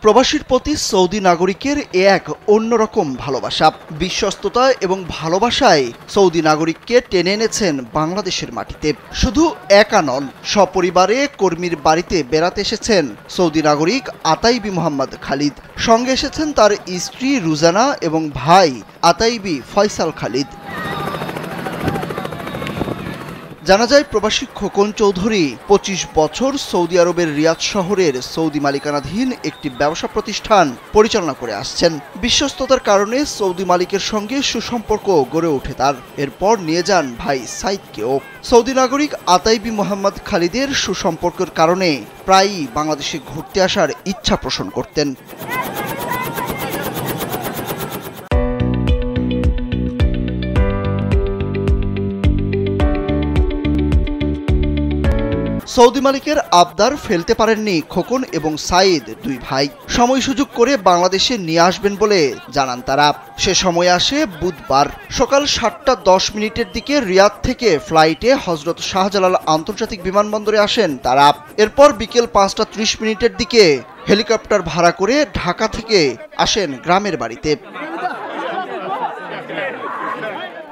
প্রবাসীর প্রতি সৌদি নাগরিকের এক অন্যরকম ভালোবাসা, বিশ্বস্ততা এবং ভালোবাসায় সৌদি নাগরিককে টেনে এনেছেন বাংলাদেশের মাটিতে। শুধু একা নন, সপরিবারে কর্মীর বাড়িতে বেড়াতে এসেছেন সৌদি নাগরিক আতাইবি মোহাম্মদ খালিদ। সঙ্গে এসেছেন তার স্ত্রী রুজানা এবং ভাই আতাইবি ফয়সাল খালিদ। জানা যায়, প্রবাসী খোকন চৌধুরী ২৫ বছর সৌদি আরবের রিয়াদ শহরের সৌদি মালিকানাধীন একটি ব্যবসা প্রতিষ্ঠান পরিচালনা করে আসছেন। বিশ্বস্ততার কারণে সৌদি মালিকের সঙ্গে সুসম্পর্ক গড়ে ওঠে তার। এরপর নিয়ে যান ভাই সাইদকেও। সৌদি নাগরিক আতাইবি মোহাম্মদ খালিদের সুসম্পর্কের কারণে প্রায়ই বাংলাদেশে ঘুরতে আসার ইচ্ছা পোষণ করতেন। সৌদি মালিকের আবদার ফেলতে পারেননি খোকন এবং সাইদ দুই ভাই। সময় সুযোগ করে বাংলাদেশে নিয়ে আসবেন বলে জানান তারা। সে সময় আসে বুধবার সকাল ৭টা ১০ দিকে রিয়াদ থেকে ফ্লাইটে হজরত শাহজালাল আন্তর্জাতিক বিমানবন্দরে আসেন তারা। এরপর বিকেল ৫টা ৩০ দিকে হেলিকপ্টার ভাড়া করে ঢাকা থেকে আসেন গ্রামের বাড়িতে।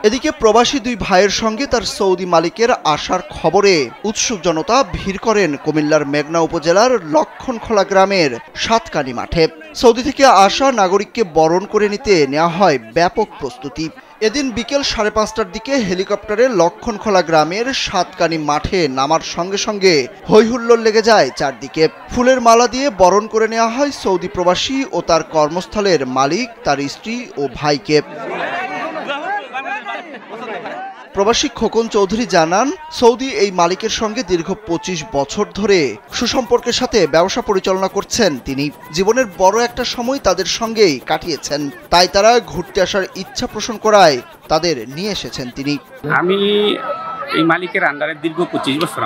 এদিকে প্রবাসী দুই ভাইয়ের সঙ্গে তার সৌদি মালিকের আসার খবরে উৎসুক জনতা ভিড় করেন কুমিল্লার মেঘনা উপজেলার লক্ষণখোলা গ্রামের সাতকানি মাঠে। সৌদি থেকে আসা নাগরিককে বরণ করে নিতে নেওয়া হয় ব্যাপক প্রস্তুতি। এদিন বিকেল ৫:৩০ দিকে হেলিকপ্টারে লক্ষণখোলা গ্রামের সাতকানি মাঠে নামার সঙ্গে সঙ্গে হৈহুল্লোড় লেগে যায় চারদিকে। ফুলের মালা দিয়ে বরণ করে নেওয়া হয় সৌদি প্রবাসী ও তার কর্মস্থলের মালিক, তার স্ত্রী ও ভাইকে। প্রবাসী খোকন চৌধুরী জানান, সৌদি এই মালিকের সঙ্গে দীর্ঘ ২৫ বছর ধরে সুসম্পর্কের সাথে ব্যবসা পরিচালনা করছেন তিনি। জীবনের বড় একটা সময় তাদের সঙ্গেই কাটিয়েছেন, তাই তারা ঘুরতে আসার ইচ্ছা পোষণ করায় তাদের নিয়ে এসেছেন তিনি। আমি এই মালিকের আন্ডারে দীর্ঘ ২৫ বছর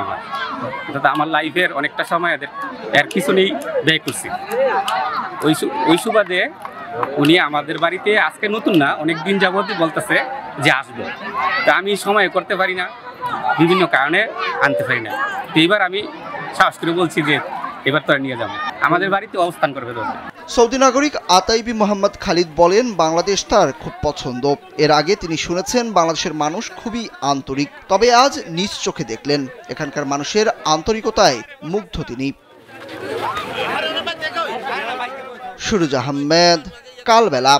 আমার লাইফের অনেকটা সময় এর পিছনেই ব্যয় করছি। ওই সুবাদে উনি আমাদের বাড়িতে আজকে নতুন না, অনেক দিন যাবতই বলতেছে যে আসবো। তা আমি সময় করতে পারি না, বিভিন্ন কারণে আনতে পারি না। তো এবার আমি সাহস করে বলছি যে এবার তোরা নিয়ে যাবো, আমাদের বাড়িতে অবস্থান করবে। সৌদি নাগরিক আতাইবি মোহাম্মদ খালিদ বলেন, বাংলাদেশ তার খুব পছন্দ। এর আগে তিনি শুনেছেন বাংলাদেশের মানুষ খুবই আন্তরিক, তবে আজ নিজ চোখে দেখলেন এখানকার মানুষের আন্তরিকতায় মুগ্ধ তিনি। সুরুজ আহমেদ, কালবেলা।